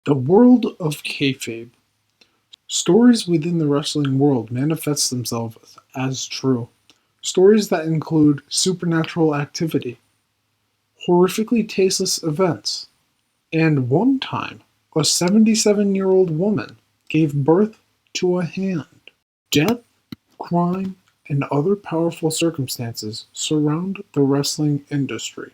The world of kayfabe. Stories within the wrestling world manifest themselves as true. Stories that include supernatural activity, horrifically tasteless events, and one time, a 77-year-old woman gave birth to a hand. Death, crime, and other powerful circumstances surround the wrestling industry,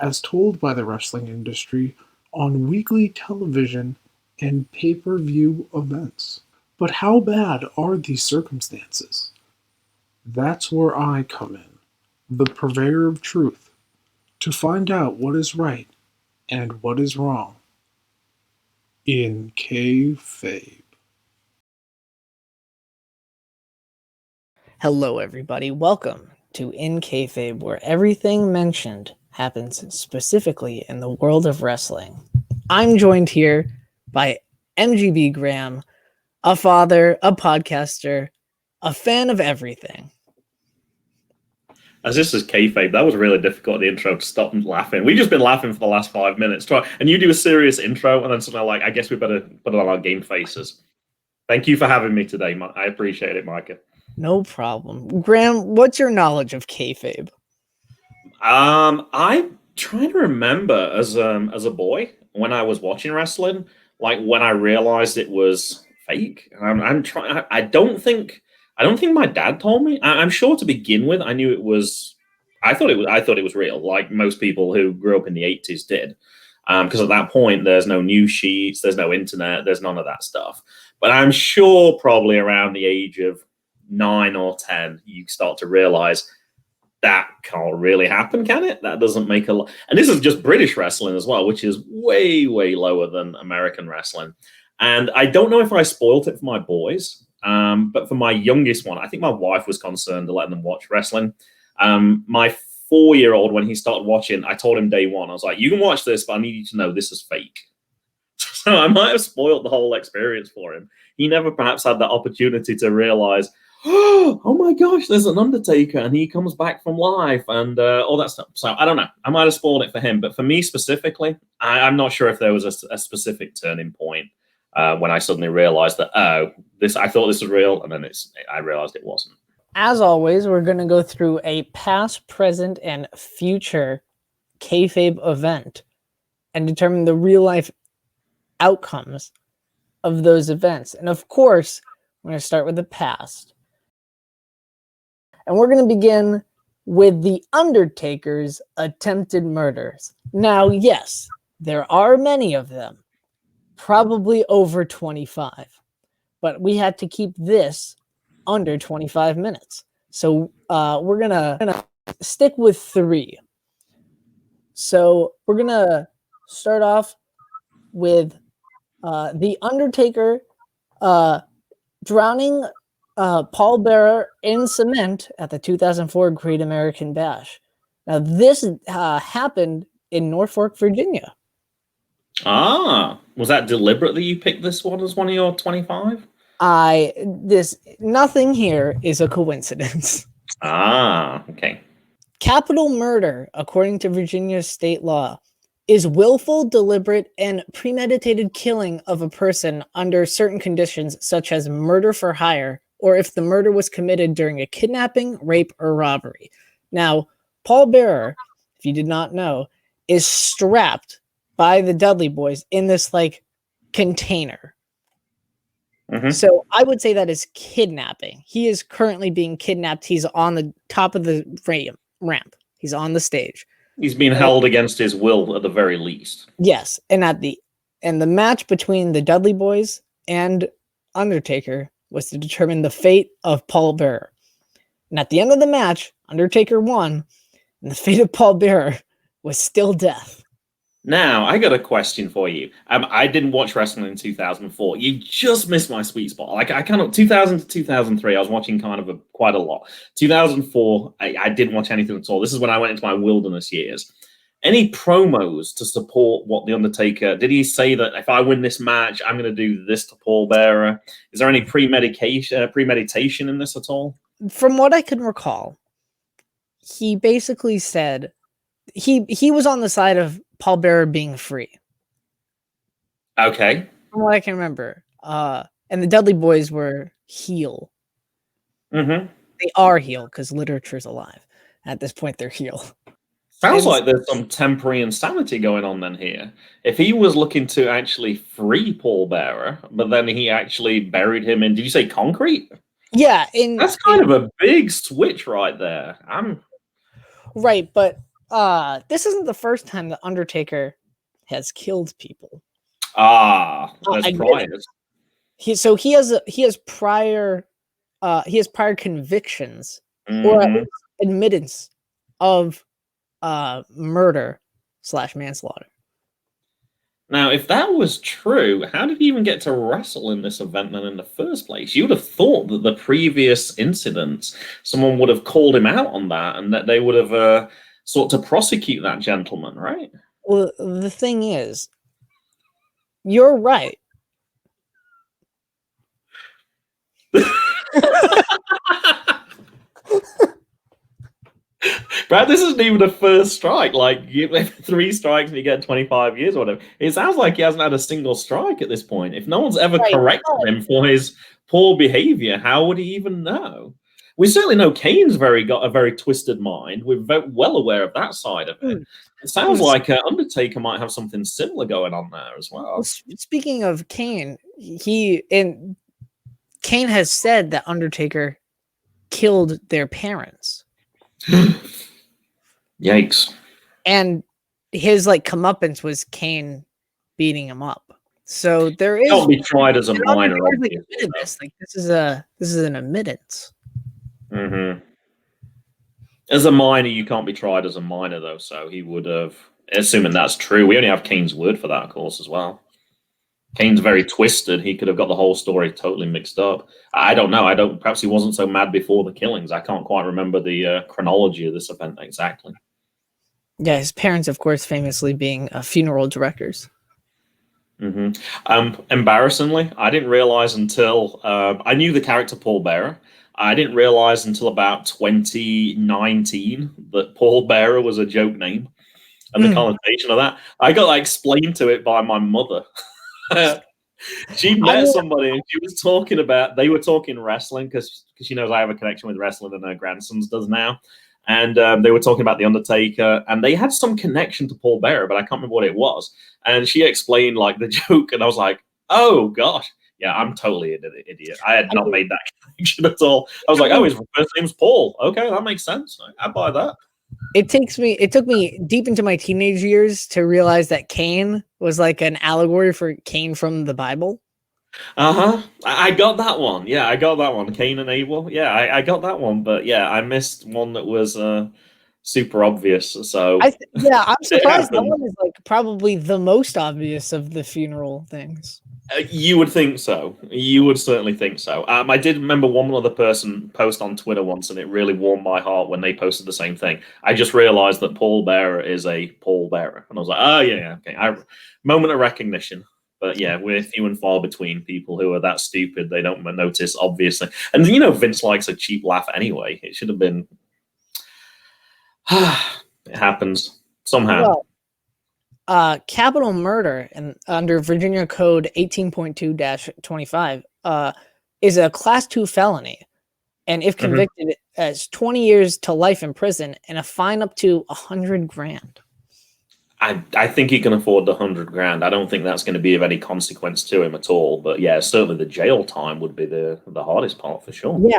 as told by the wrestling industry on weekly television and pay-per-view events. But how bad are these circumstances? That's where I come in, the purveyor of truth, to find out what is right and what is wrong in kayfabe. Hello, everybody. Welcome to In Kayfabe, where everything mentioned happens specifically in the world of wrestling. I'm joined here by MGB Graham, a father, a podcaster, a fan of everything. As this is kayfabe, that was really difficult in the intro to stop laughing. We've just been laughing for the last 5 minutes. And you do a serious intro, and then suddenly I guess we better put on our game faces. Thank you for having me today. I appreciate it, Micah. No problem. Graham, what's your knowledge of kayfabe? I'm trying to remember as a boy when I was watching wrestling, like when I realized it was fake. I'm trying. I don't think my dad told me. I'm sure to begin with, I knew it was. I thought it was real, like most people who grew up in the 80s did. Because at that point, there's no news sheets, there's no internet, there's none of that stuff. But I'm sure probably around the age of 9 or 10, you start to realize that can't really happen, can it? That doesn't make a lot. And this is just British wrestling as well, which is way, way lower than American wrestling. And I don't know if I spoilt it for my boys, but for my youngest one, I think my wife was concerned to letting them watch wrestling. My 4-year-old, when he started watching, I told him day one, I was like, you can watch this, but I need you to know this is fake. So I might have spoiled the whole experience for him. He never perhaps had that opportunity to realize, oh my gosh, there's an Undertaker and he comes back from life and all that stuff. So I don't know. I might have spoiled it for him, but for me specifically, I'm not sure if there was a specific turning point when I suddenly realized that, I thought this was real, and then I realized it wasn't. As always, we're going to go through a past, present, and future kayfabe event and determine the real life outcomes of those events. And of course, we're going to start with the past. And we're going to begin with the Undertaker's attempted murders. Now, yes, there are many of them, probably over 25, but we had to keep this under 25 minutes. So we're gonna stick with 3. So we're gonna start off with the Undertaker drowning Paul Bearer in cement at the 2004 Great American Bash. Now this happened in Norfolk, Virginia. Was that deliberate that you picked this one as one of your 25? Nothing here is a coincidence. Okay. Capital murder, according to Virginia's state law, is willful, deliberate, and premeditated killing of a person under certain conditions, such as murder for hire, or if the murder was committed during a kidnapping, rape, or robbery. Now, Paul Bearer, if you did not know, is strapped by the Dudley Boys in this container. Mm-hmm. So I would say that is kidnapping. He is currently being kidnapped. He's on the top of the ramp. He's on the stage. He's being held against his will at the very least. Yes, and the match between the Dudley Boys and Undertaker was to determine the fate of Paul Bearer. And at the end of the match, Undertaker won, and the fate of Paul Bearer was still death. Now, I got a question for you. I didn't watch wrestling in 2004. You just missed my sweet spot. I kind of 2000 to 2003, I was watching kind of quite a lot. 2004, I didn't watch anything at all. This is when I went into my wilderness years. Any promos to support what the Undertaker did? He say that if I win this match, I'm going to do this to Paul Bearer? Is there any premeditation in this at all? From what I can recall, he basically said he was on the side of Paul Bearer being free. Okay. from what I can remember. And the Dudley Boys were heel. Mm-hmm. They are heel because literature's alive. At this point, they're heel. Sounds And like there's some temporary insanity going on then here. If he was looking to actually free Paul Bearer, but then he actually buried him in, did you say concrete? yeah, That's kind of a big switch right there. right, but this isn't the first time the Undertaker has killed people. There's I get it. priors. He has prior convictions or at Hmm. least admittance of murder / manslaughter. Now, if that was true, how did he even get to wrestle in this event then in the first place? You would have thought that the previous incidents, someone would have called him out on that and that they would have sought to prosecute that gentleman, right? Well, the thing is, you're right. Brad, this isn't even the first strike. Like, you have 3 strikes and you get 25 years or whatever. It sounds like he hasn't had a single strike at this point. If no one's ever Right. corrected him for his poor behavior, how would he even know? We certainly know Kane's got a very twisted mind. We're well aware of that side of it. It sounds like Undertaker might have something similar going on there as well. Speaking of Kane, Kane has said that Undertaker killed their parents. Yikes. And his comeuppance was Kane beating him up. So there is Can't be tried as a minor. This is an admittance. Mm-hmm. As a minor, you can't be tried as a minor, though. So he would have, assuming that's true. We only have Kane's word for that, of course, as well. Kane's very twisted. He could have got the whole story totally mixed up. I don't know. Perhaps he wasn't so mad before the killings. I can't quite remember the chronology of this event exactly. Yeah, his parents, of course, famously being funeral directors. Mm-hmm. Embarrassingly, I didn't realize until I knew the character Paul Bearer. I didn't realize until about 2019 that Paul Bearer was a joke name, and the connotation of that. I got explained to it by my mother. She met somebody and she was talking about, they were talking wrestling because she knows I have a connection with wrestling and her grandsons does now. And they were talking about The Undertaker and they had some connection to Paul Bearer, but I can't remember what it was. And she explained the joke and I was like, oh gosh, yeah, I'm totally an idiot. I had not made that connection at all. I was like, oh, his first name's Paul. Okay, that makes sense. I buy that. It took me deep into my teenage years to realize that Cain was an allegory for Cain from the Bible. I got that one. Yeah, I got that one. Cain and Abel. Yeah, I got that one. But yeah, I missed one that was super obvious. So I'm surprised that one is probably the most obvious of the funeral things. You would think so. You would certainly think so. I did remember one other person post on Twitter once, and it really warmed my heart when they posted the same thing. I just realized that Paul Bearer is a Paul Bearer, and I was like, oh yeah, okay. Moment of recognition. But yeah, we're few and far between people who are that stupid they don't notice, obviously. And Vince likes a cheap laugh anyway. It should have been. It happens somehow. Well, capital murder and under Virginia Code 18.2-25 is a class 2 felony, and if convicted, as 20 years to life in prison and a fine up to $100,000. I think he can afford the $100,000. I don't think that's going to be of any consequence to him at all. But yeah, certainly the jail time would be the hardest part for sure. Yeah,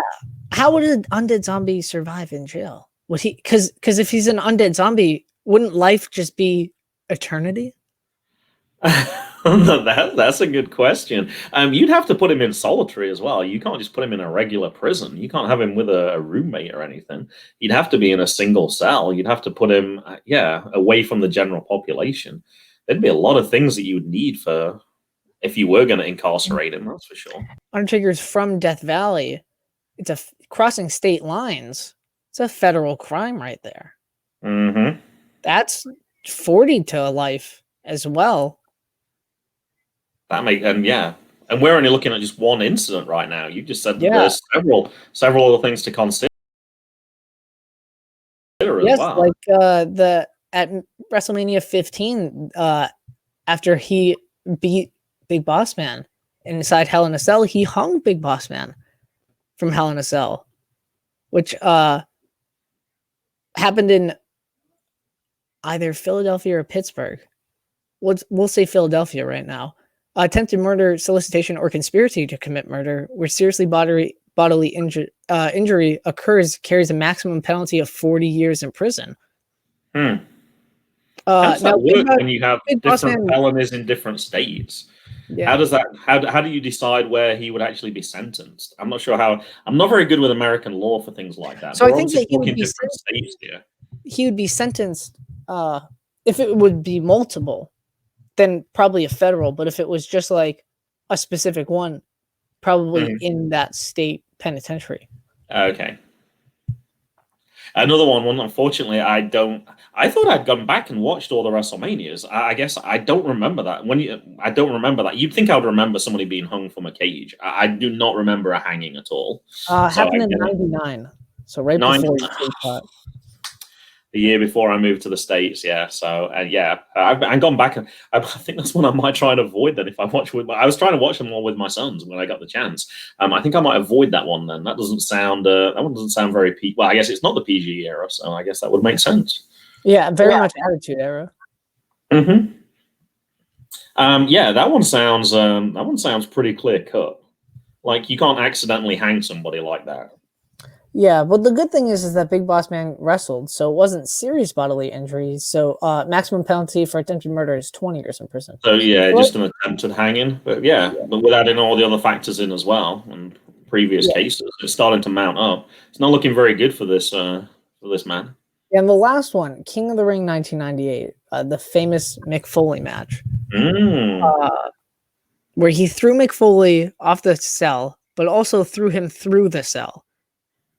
how would an undead zombie survive in jail? Would he? Because if he's an undead zombie, wouldn't life just be eternity? That's a good question. You'd have to put him in solitary as well. You can't just put him in a regular prison. You can't have him with a roommate or anything. He'd have to be in a single cell. You'd have to put him, away from the general population. There'd be a lot of things that you would need for if you were going to incarcerate him. That's for sure. Undertaker's from Death Valley. It's crossing state lines. It's a federal crime right there. Mm-hmm. That's 40 to life as well. And we're only looking at just one incident right now. You just said that there's several other things to consider as well. At WrestleMania 15, after he beat Big Boss Man. Inside Hell in a Cell, he hung Big Boss Man from Hell in a Cell, which happened in either Philadelphia or Pittsburgh. We'll say Philadelphia right now. Attempted murder, solicitation, or conspiracy to commit murder, where seriously bodily injury occurs, carries a maximum penalty of 40 years in prison. How does that work when you have Big different felonies in different states? Yeah. How does that? How do you decide where he would actually be sentenced? I'm not sure how. I'm not very good with American law for things like that. So I think that he would be states here. He would be sentenced if it would be multiple, then probably a federal. But if it was just like a specific one, probably in that state penitentiary. Okay. Another one. Unfortunately, I thought I'd gone back and watched all the WrestleManias. I guess I don't remember that. I don't remember that. You'd think I would remember somebody being hung from a cage. I do not remember a hanging at all. Happened in '99, so right before you shot. The year before I moved to the States, yeah. So, I've gone back, and I think that's one I might try and avoid. Then, if I watch I was trying to watch them all with my sons when I got the chance. I think I might avoid that one. Then that doesn't sound that one doesn't sound very well. I guess it's not the PG era, so I guess that would make sense. Yeah, very much Attitude Era. Mm-hmm. That one sounds pretty clear cut. Like you can't accidentally hang somebody like that. Yeah, but the good thing is that Big Boss Man wrestled, so it wasn't serious bodily injury. So maximum penalty for attempted murder is 20 years in prison. So just an attempted hanging, but but with adding all the other factors in as well and previous cases, it's starting to mount up. It's not looking very good for this man. And the last one, King of the Ring 1998, the famous Mick Foley match, where he threw Mick Foley off the cell, but also threw him through the cell.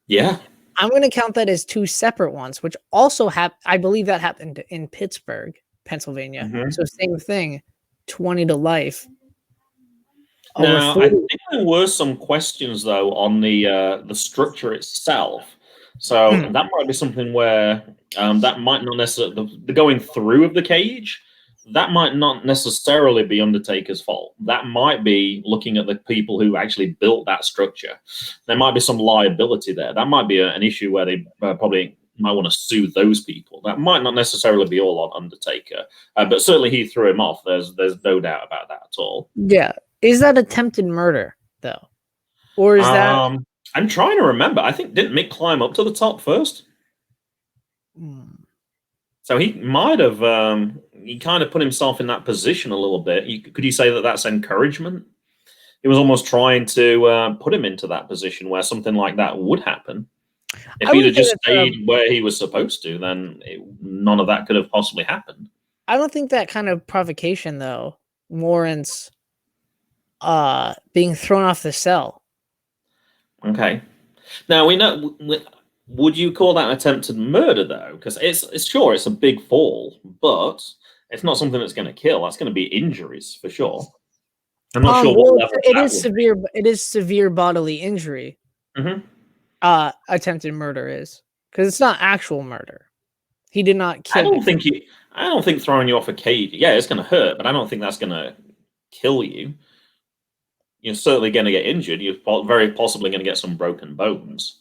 Yeah. I'm going to count that as two separate ones, which also I believe that happened in Pittsburgh, Pennsylvania. So same thing, 20 to life. Now, I think there were some questions though on the structure itself. So that might be something where that might not necessarily the going through of the cage. That might not necessarily be Undertaker's fault. That might be looking at the people who actually built that structure. There might be some liability there. That might be an issue where they probably might want to sue those people. That might not necessarily be all on Undertaker, but certainly he threw him off. There's no doubt about that at all. Yeah, is that attempted murder though, or is that? I'm trying to remember. I think didn't Mick climb up to the top first? So he might have. He kind of put himself in that position a little bit. Could you say that that's encouragement? He was almost trying to put him into that position where something like that would happen. If he'd have just stayed where he was supposed to, then none of that could have possibly happened. I don't think that kind of provocation, though, warrants being thrown off the cell. Okay. Now, we know... Would you call that attempted murder, though? Because it's a big fall, but it's not something that's going to kill. That's going to be injuries for sure. I'm not sure what level it is severe. It is severe bodily injury. Attempted murder is because it's not actual murder. He did not kill. I don't think throwing you off a cage. Yeah, it's going to hurt, but I don't think that's going to kill you. You're certainly going to get injured. You're very possibly going to get some broken bones.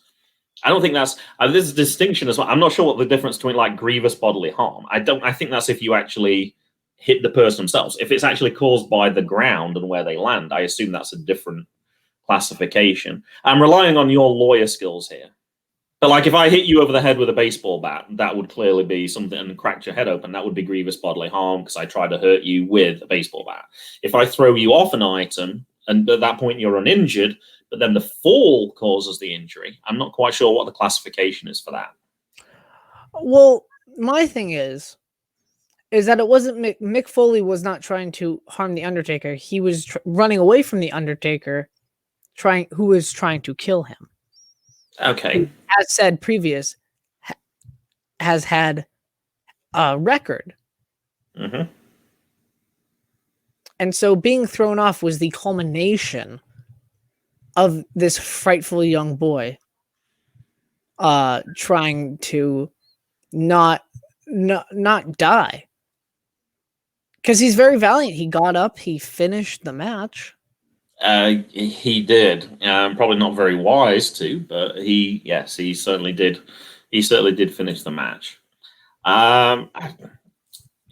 I don't think that's there's a distinction as well. I'm not sure what the difference between like grievous bodily harm. I think that's if you actually hit the person themselves. If it's actually caused by the ground and where they land, I assume that's a different classification. I'm relying on your lawyer skills here. But like if I hit you over the head with a baseball bat, that would clearly be something and cracked your head open. That would be grievous bodily harm because I tried to hurt you with a baseball bat. If I throw you off an item and at that point you're uninjured, but then the fall causes the injury, I'm not quite sure what the classification is for that. Well, my thing is that it wasn't Mick Foley was not trying to harm the Undertaker. He was running away from the Undertaker, who was trying to kill him. Okay. As said previous, has had a record. And so being thrown off was the culmination of this frightful young boy trying to not die, Because he's very valiant. He got up, he finished the match. He did. Probably not very wise to, but he certainly did. He certainly did finish the match.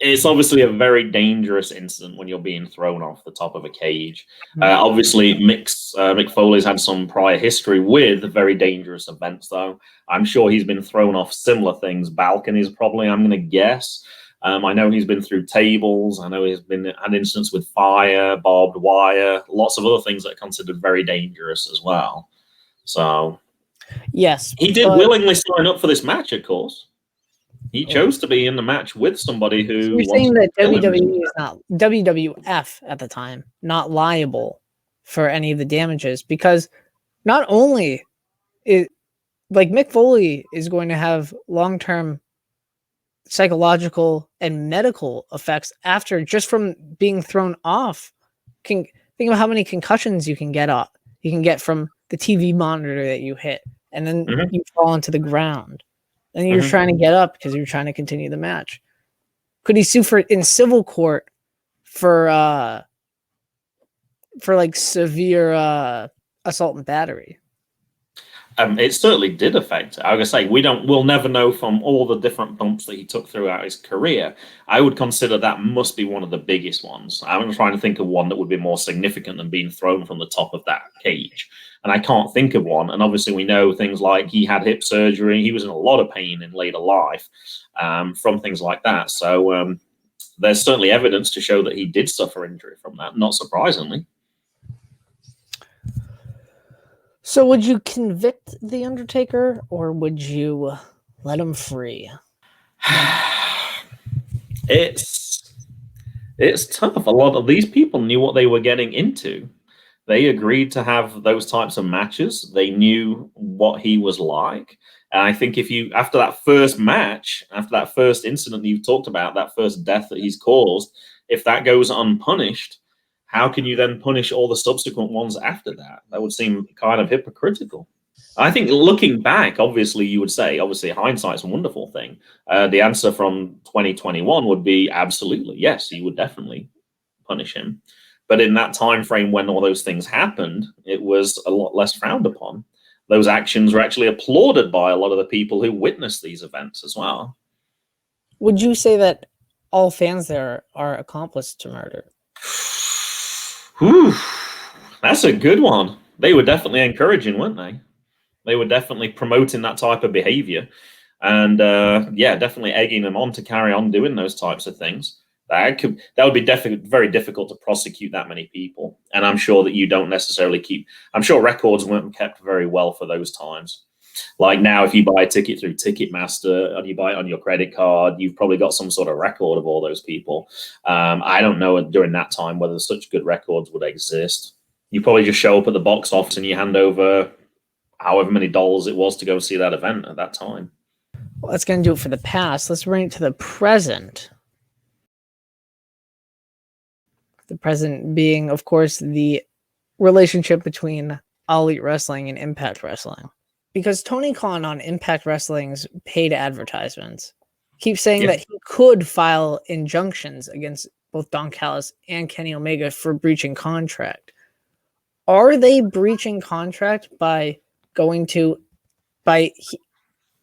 It's obviously a very dangerous incident when you're being thrown off the top of a cage. Obviously, Mick Foley's had some prior history with very dangerous events, though. I'm sure he's been thrown off similar things. Balconies, probably, I'm going to guess. I know he's been through tables. I know he's had incidents with fire, barbed wire, lots of other things that are considered very dangerous as well. So, yes, he did willingly sign up for this match, of course. He chose to be in the match with somebody who. So you're saying that WWE is not WWF at the time not liable for any of the damages, because not only Mick Foley is going to have long-term psychological and medical effects after just from being thrown off. Think about how many concussions you can get from the TV monitor that you hit, and then you fall into the ground. And you're trying to get up because you're trying to continue the match. Could he sue in civil court for like severe assault and battery? It certainly did affect it. I was going to say, we'll never know from all the different bumps that he took throughout his career. I would consider that must be one of the biggest ones. I'm trying to think of one that would be more significant than being thrown from the top of that cage. And I can't think of one. And obviously we know things like he had hip surgery. He was in a lot of pain in later life from things like that. So there's certainly evidence to show that he did suffer injury from that, not surprisingly. So would you convict The Undertaker, or would you let him free? It's tough. A lot of these people knew what they were getting into. They agreed to have those types of matches. They knew what he was like. And I think after that first match, after that first incident that you've talked about, that first death that he's caused, if that goes unpunished, how can you then punish all the subsequent ones after that? That would seem kind of hypocritical. I think looking back, obviously, you would say, hindsight's a wonderful thing. The answer from 2021 would be absolutely, yes, you would definitely punish him. But in that time frame when all those things happened, it was a lot less frowned upon. Those actions were actually applauded by a lot of the people who witnessed these events as well. Would you say that all fans there are accomplices to murder? Whew, that's a good one. They were definitely encouraging, weren't they? They were definitely promoting that type of behavior. And definitely egging them on to carry on doing those types of things. That would be definitely very difficult to prosecute that many people. And I'm sure that you don't necessarily I'm sure records weren't kept very well for those times. Like now, if you buy a ticket through Ticketmaster and you buy it on your credit card, you've probably got some sort of record of all those people. I don't know during that time whether such good records would exist. You probably just show up at the box office and you hand over however many dollars it was to go see that event at that time. Well, that's going to do it for the past. Let's bring it to the present. The present being, of course, the relationship between All Elite Wrestling and Impact Wrestling. Because Tony Khan on Impact Wrestling's paid advertisements keeps saying that he could file injunctions against both Don Callis and Kenny Omega for breaching contract. Are they breaching contract by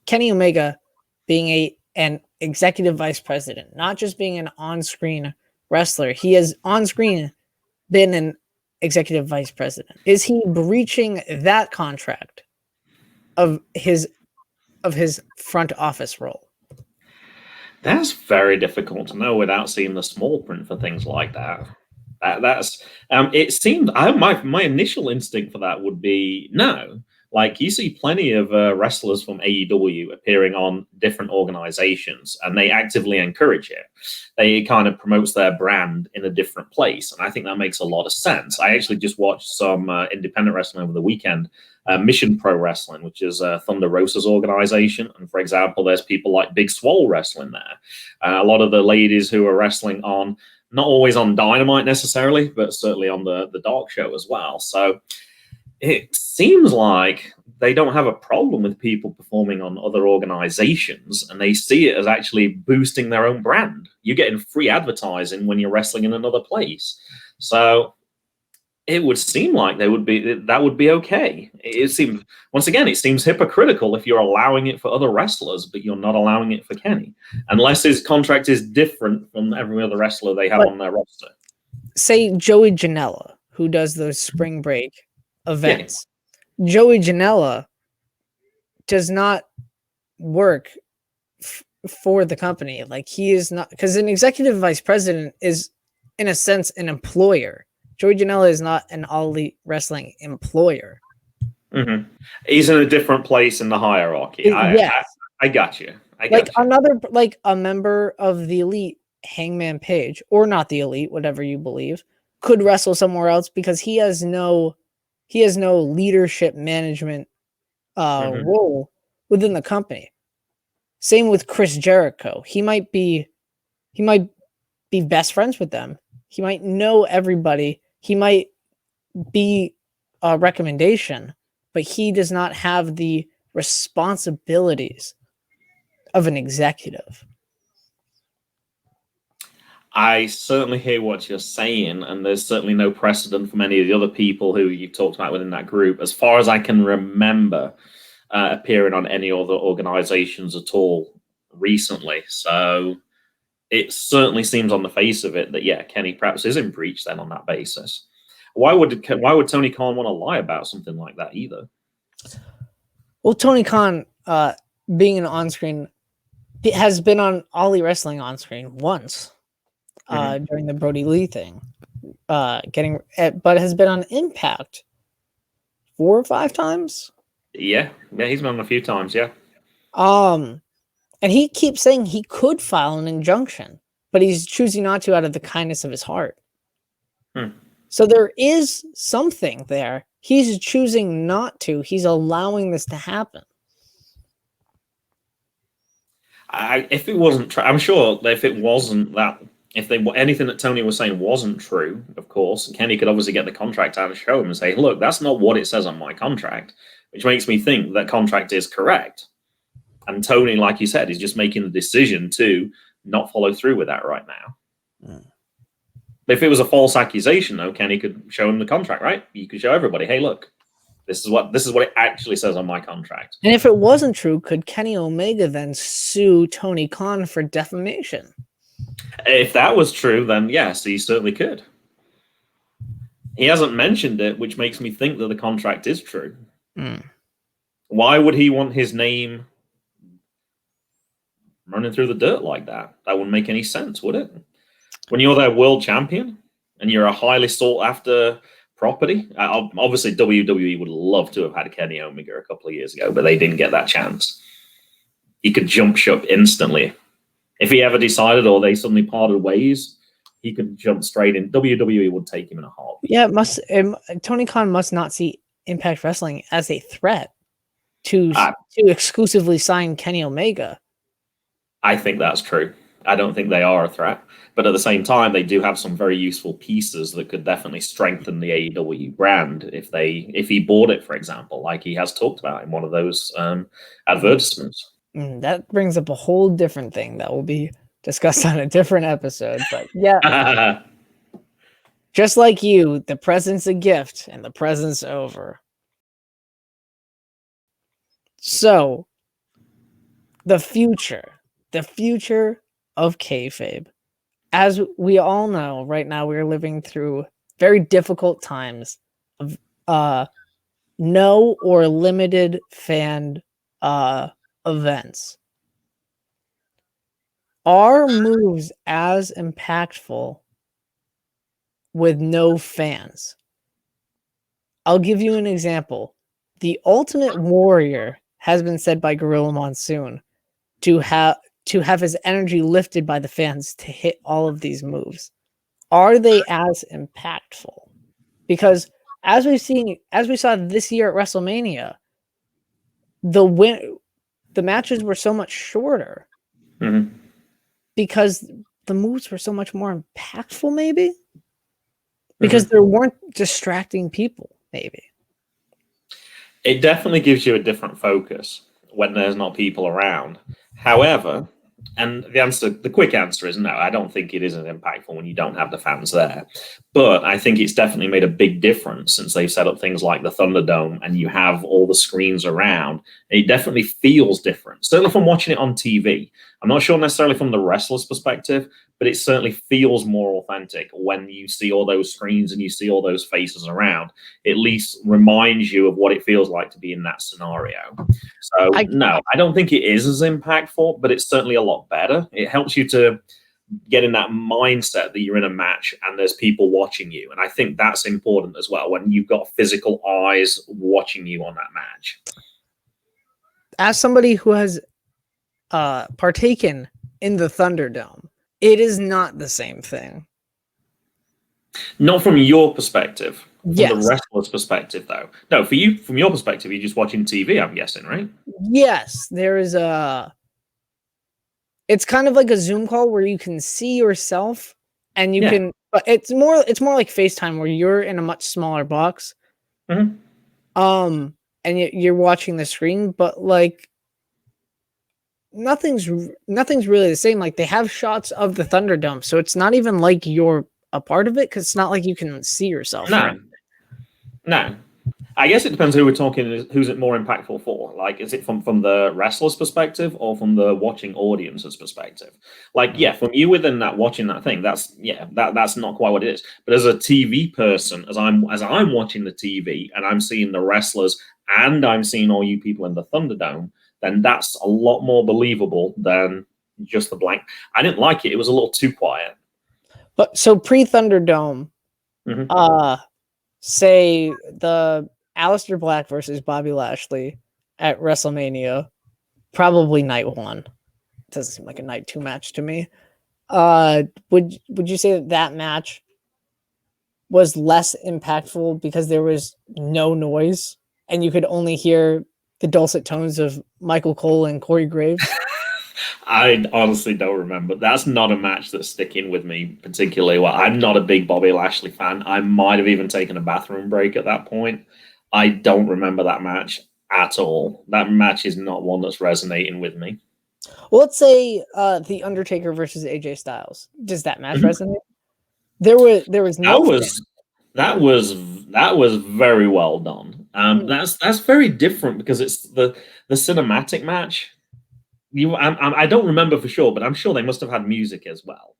Kenny Omega being an executive vice president, not just being an on-screen wrestler? He has on-screen been an executive vice president. Is he breaching that contract of his front office role? That's very difficult to know without seeing the small print for things like that. It seemed my initial instinct for that would be no. Like, you see plenty of wrestlers from AEW appearing on different organizations, and they actively encourage it. They kind of promotes their brand in a different place, and I think that makes a lot of sense. I actually just watched some independent wrestling over the weekend, Mission Pro Wrestling, which is Thunder Rosa's organization. And for example, there's people like Big Swole wrestling there. A lot of the ladies who are wrestling on, not always on Dynamite necessarily, but certainly on the Dark Show as well. So it seems like they don't have a problem with people performing on other organizations, and they see it as actually boosting their own brand. You're getting free advertising when you're wrestling in another place. So it would seem like that would be okay. It seems, once again, it seems hypocritical if you're allowing it for other wrestlers, but you're not allowing it for Kenny, unless his contract is different from every other wrestler they have on their roster. Say Joey Janela, who does those spring break events. Yeah. Joey Janela does not work for the company. Like, he is not, because an executive vice president is, in a sense, an employer. Joey Janela is not an All Elite Wrestling employer. Mm-hmm. He's in a different place in the hierarchy. Yes. I got you. Like a member of the Elite, Hangman Page, or not the Elite, whatever you believe, could wrestle somewhere else because he has no leadership management role within the company. Same with Chris Jericho. He might be best friends with them. He might know everybody. He might be a recommendation, but he does not have the responsibilities of an executive. I certainly hear what you're saying, and there's certainly no precedent from any of the other people who you've talked about within that group, as far as I can remember, appearing on any other organizations at all recently. So it certainly seems on the face of it that, yeah, Kenny perhaps is in breach then on that basis. Why would Tony Khan want to lie about something like that either? Well, Tony Khan, being an on-screen, has been on All Elite Wrestling on-screen once during the Brody Lee thing, but has been on Impact 4 or 5 times. Yeah, he's been on a few times. Yeah. And he keeps saying he could file an injunction, but he's choosing not to out of the kindness of his heart. So there is something there. He's choosing not to. He's allowing this to happen. If it wasn't true, I'm sure that if it wasn't that, if anything that Tony was saying wasn't true, of course, Kenny could obviously get the contract out and show him and say, look, that's not what it says on my contract, which makes me think that contract is correct. And Tony, like you said, is just making the decision to not follow through with that right now. If it was a false accusation, though, Kenny could show him the contract, right? You could show everybody, hey, look, this is what it actually says on my contract. And if it wasn't true, could Kenny Omega then sue Tony Khan for defamation? If that was true, then yes, he certainly could. He hasn't mentioned it, which makes me think that the contract is true. Why would he want his name running through the dirt like that? That wouldn't make any sense, would it? When you're their world champion and you're a highly sought after property, obviously WWE would love to have had Kenny Omega a couple of years ago, but they didn't get that chance. He could jump ship instantly. If he ever decided or they suddenly parted ways, he could jump straight in. WWE would take him in a heartbeat. Yeah, Tony Khan must not see Impact Wrestling as a threat to exclusively sign Kenny Omega. I think that's true. I don't think they are a threat. But at the same time, they do have some very useful pieces that could definitely strengthen the AEW brand if he bought it, for example, like he has talked about in one of those advertisements. That brings up a whole different thing that will be discussed on a different episode. But yeah, just like you, the present's a gift and the present's over. So the future of kayfabe. As we all know, right now we're living through very difficult times of no or limited fan events. Are moves as impactful with no fans? I'll give you an example. The Ultimate Warrior has been said by Gorilla Monsoon to have his energy lifted by the fans to hit all of these moves. Are they as impactful? Because as we saw this year at WrestleMania, the matches were so much shorter because the moves were so much more impactful, maybe because there weren't distracting people, maybe. It definitely gives you a different focus when there's not people around. However, and the quick answer is no. I don't think it is as impactful when you don't have the fans there. But I think it's definitely made a big difference since they've set up things like the Thunderdome and you have all the screens around. It definitely feels different. Certainly from watching it on TV. I'm not sure necessarily from the wrestler's perspective, but it certainly feels more authentic when you see all those screens and you see all those faces around. It at least reminds you of what it feels like to be in that scenario. So, no, I don't think it is as impactful, but it's certainly a lot better. It helps you to get in that mindset that you're in a match and there's people watching you. And I think that's important as well when you've got physical eyes watching you on that match. As somebody who has partaken in the Thunderdome, it is not the same thing. Not from your perspective. From yes. the wrestler's perspective, though. No, for you, from your perspective, you're just watching TV, I'm guessing, right? Yes, there is it's kind of like a Zoom call where you can see yourself and you can, but it's more like FaceTime where you're in a much smaller box. Mm-hmm. And you're watching the screen, but like nothing's really the same. Like they have shots of the Thunderdome, so it's not even like you're a part of it because it's not like you can see yourself. No. I guess it depends who we're talking. Who's it more impactful for? Like, is it from the wrestler's perspective or from the watching audience's perspective? Like, yeah, from you within that watching that thing, that's not quite what it is. But as a TV person, as I'm watching the TV and I'm seeing the wrestlers and I'm seeing all you people in the Thunderdome, then that's a lot more believable than just the blank. I didn't like it. It was a little too quiet. But so pre-Thunderdome, say the Aleister Black versus Bobby Lashley at WrestleMania, probably night 1. It doesn't seem like a night 2 match to me. Would you say that match was less impactful because there was no noise and you could only hear the dulcet tones of Michael Cole and Corey Graves? I honestly don't remember. That's not a match that's sticking with me particularly well. I'm not a big Bobby Lashley fan. I might have even taken a bathroom break at that point. I don't remember that match at all. That match is not one that's resonating with me. Well, let's say the Undertaker versus AJ Styles. Does that match resonate? There was no. That was very well done. That's very different because it's the cinematic match. I don't remember for sure, but I'm sure they must have had music as well.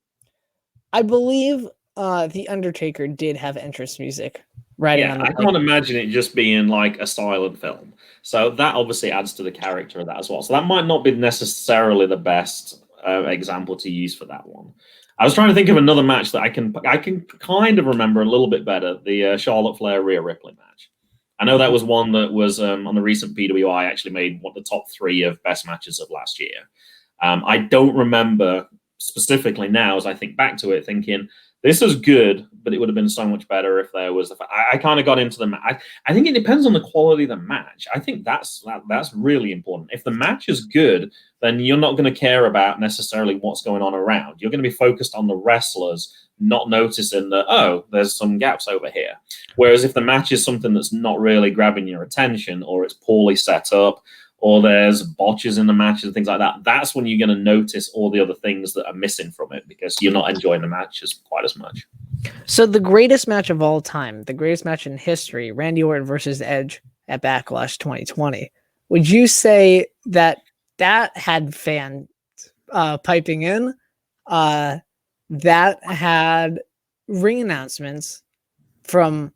I believe the Undertaker did have entrance music. Right. Yeah, I can't imagine it just being like a silent film. So that obviously adds to the character of that as well. So that might not be necessarily the best example to use for that one. I was trying to think of another match that I can kind of remember a little bit better. The Charlotte Flair Rhea Ripley match. I know that was one that was on the recent PWI actually made one of the top 3 of best matches of last year. I don't remember specifically now as I think back to it thinking, this is good, but it would have been so much better if there was. I kind of got into the match. I think it depends on the quality of the match. I think that's really important. If the match is good, then you're not going to care about necessarily what's going on around. You're going to be focused on the wrestlers, not noticing that, oh, there's some gaps over here. Whereas if the match is something that's not really grabbing your attention or it's poorly set up, or there's botches in the matches and things like that, that's when you're going to notice all the other things that are missing from it because you're not enjoying the matches quite as much. So the greatest match of all time, the greatest match in history, Randy Orton versus Edge at Backlash 2020. Would you say that had fans piping in? That had ring announcements from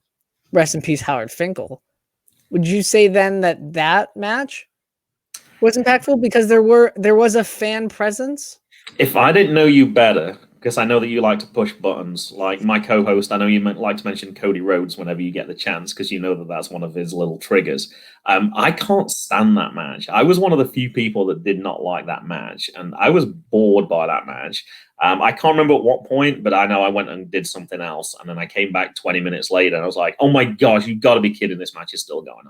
rest in peace Howard Finkel. Would you say then that match was impactful because there was a fan presence? If I didn't know you better, because I know that you like to push buttons, like my co-host, I know you like to mention Cody Rhodes whenever you get the chance, because you know that that's one of his little triggers. I can't stand that match. I was one of the few people that did not like that match, and I was bored by that match. I can't remember at what point, but I know I went and did something else, and then I came back 20 minutes later, and I was like, oh my gosh, you've got to be kidding, this match is still going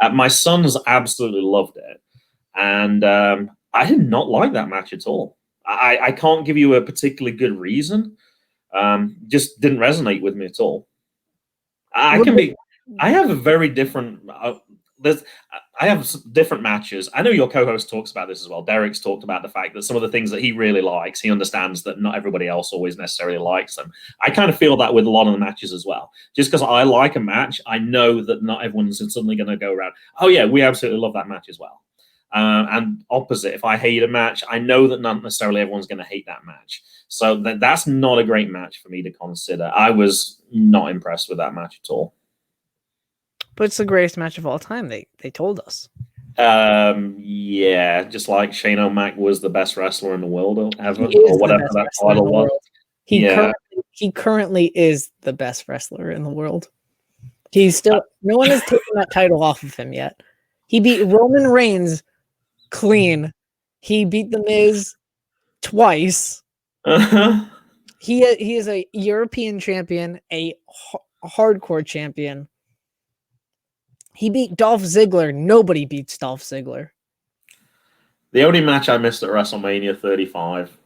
on. My sons absolutely loved it. And I did not like that match at all. I can't give you a particularly good reason. Just didn't resonate with me at all. I have a very different I have different matches. I know your co-host talks about this as well. Derek's talked about the fact that some of the things that he really likes, he understands that not everybody else always necessarily likes them. I kind of feel that with a lot of the matches as well. Just because I like a match, I know that not everyone's suddenly going to go around, oh yeah, we absolutely love that match as well. And opposite, if I hate a match, I know that not necessarily everyone's going to hate that match. So that's not a great match for me to consider. I was not impressed with that match at all. But it's the greatest match of all time. They told us. Yeah, just like Shane O'Mac was the best wrestler in the world ever, or whatever that title was. He currently is the best wrestler in the world. He's still no one has taken that title off of him yet. He beat Roman Reigns clean. He beat The Miz twice. He is a European champion, a hardcore champion. He beat Dolph Ziggler. Nobody beats Dolph Ziggler. The only match I missed at WrestleMania 35,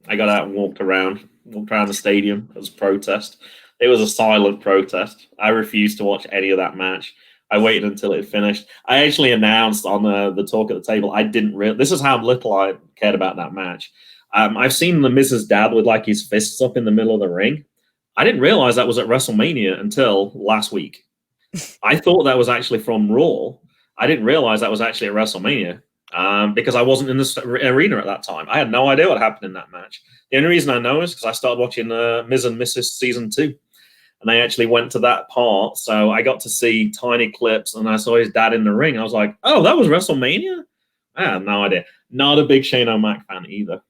I got out and walked around the stadium as a protest. It was a silent protest. I refused to watch any of that match. I waited until it finished. I actually announced on the talk at the table, I didn't really. This is how little I cared about that match. I've seen the Miz's dad with like his fists up in the middle of the ring. I didn't realize that was at WrestleMania until last week. I thought that was actually from Raw. I didn't realize that was actually at WrestleMania because I wasn't in the arena at that time. I had no idea what happened in that match. The only reason I know is because I started watching Miz and Mrs. Season 2. And I actually went to that part. So I got to see tiny clips and I saw his dad in the ring. I was like, oh, that was WrestleMania? I had no idea. Not a big Shane O'Mac fan either.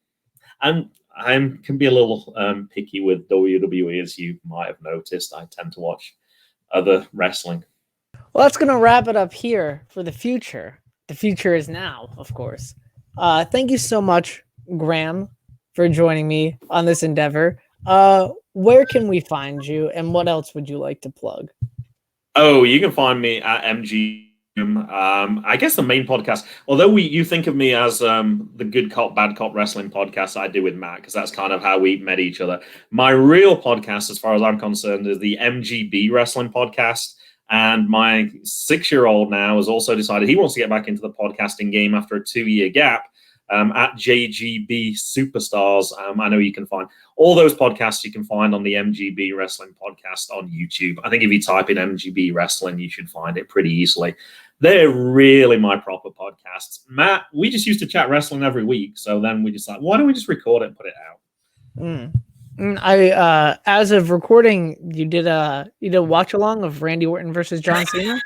And I can be a little picky with WWE, as you might have noticed. I tend to watch other wrestling. Well, that's going to wrap it up here for the future. The future is now, of course. Thank you so much, Graham, for joining me on this endeavor. Where can we find you, and what else would you like to plug? Oh, you can find me at MGB. I guess the main podcast, although you think of me as the Good Cop, Bad Cop Wrestling podcast I do with Matt, because that's kind of how we met each other. My real podcast, as far as I'm concerned, is the MGB Wrestling podcast. And my 6-year-old now has also decided he wants to get back into the podcasting game after a 2-year gap. At JGB Superstars. I know you can find all those podcasts you can find on the MGB Wrestling podcast on YouTube. I think if you type in MGB Wrestling, you should find it pretty easily. They're really my proper podcasts. Matt, we just used to chat wrestling every week. So then we just like, why don't we just record it and put it out? I as of recording, you did a watch along of Randy Orton versus John Cena.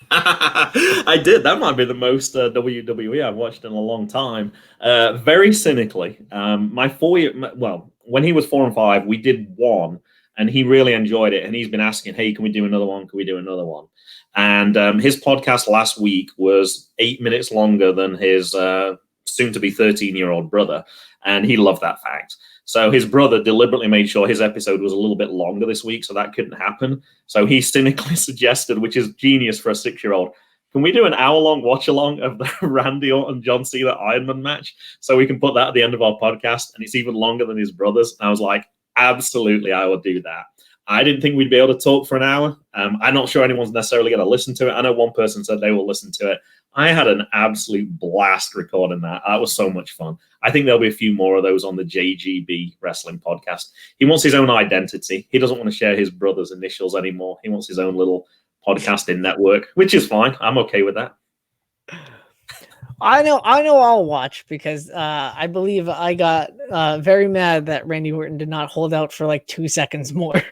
I did. That might be the most WWE I've watched in a long time. Very cynically, my 4-year, well, when he was 4 and 5, we did one, and he really enjoyed it. And he's been asking, "Hey, can we do another one? Can we do another one?" And his podcast last week was 8 minutes longer than his soon-to-be 13-year-old brother, and he loved that fact. So his brother deliberately made sure his episode was a little bit longer this week, so that couldn't happen. So he cynically suggested, which is genius for a 6-year-old, can we do an hour-long watch-along of the Randy Orton John Cena Ironman match so we can put that at the end of our podcast, and it's even longer than his brother's? And I was like, absolutely, I will do that. I didn't think we'd be able to talk for an hour. I'm not sure anyone's necessarily going to listen to it. I know one person said they will listen to it. I had an absolute blast recording that. That was so much fun. I think there'll be a few more of those on the JGB Wrestling podcast. He wants his own identity. He doesn't want to share his brother's initials anymore. He wants his own little podcasting network, which is fine. I'm okay with that. I know I'll watch because I believe I got very mad that Randy Orton did not hold out for like 2 seconds more.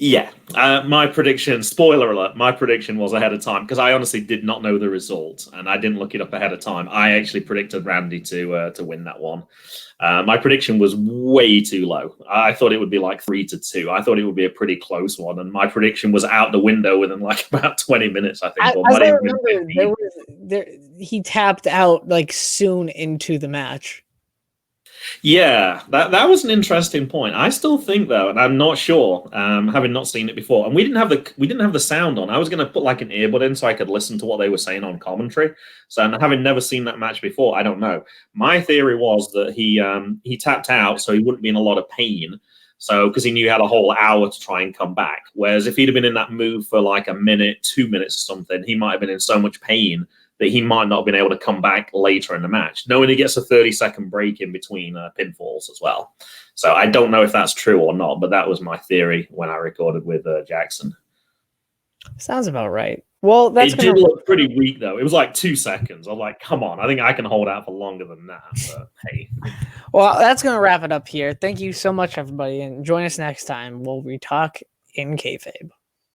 Yeah, my prediction, spoiler alert, my prediction was ahead of time because I honestly did not know the result and I didn't look it up ahead of time. I actually predicted Randy to win that one. My prediction was way too low. I thought it would be like 3-2. I thought it would be a pretty close one, and my prediction was out the window within like about 20 minutes, I think. As I remember, he tapped out like soon into the match. Yeah, that was an interesting point. I still think though, and I'm not sure, having not seen it before, and we didn't have the sound on. I was going to put like an earbud in so I could listen to what they were saying on commentary. So, and having never seen that match before, I don't know. My theory was that he tapped out so he wouldn't be in a lot of pain. So, because he knew he had a whole hour to try and come back. Whereas if he'd have been in that move for like a minute, 2 minutes or something, he might have been in so much pain that he might not have been able to come back later in the match, knowing he gets a 30-second break in between pinfalls as well. So I don't know if that's true or not, but that was my theory when I recorded with Jackson. Sounds about right. Well, it did look pretty weak, though. It was like 2 seconds. I'm like, come on. I think I can hold out for longer than that. But hey. Well, that's going to wrap it up here. Thank you so much, everybody. And join us next time where we talk in Kayfabe.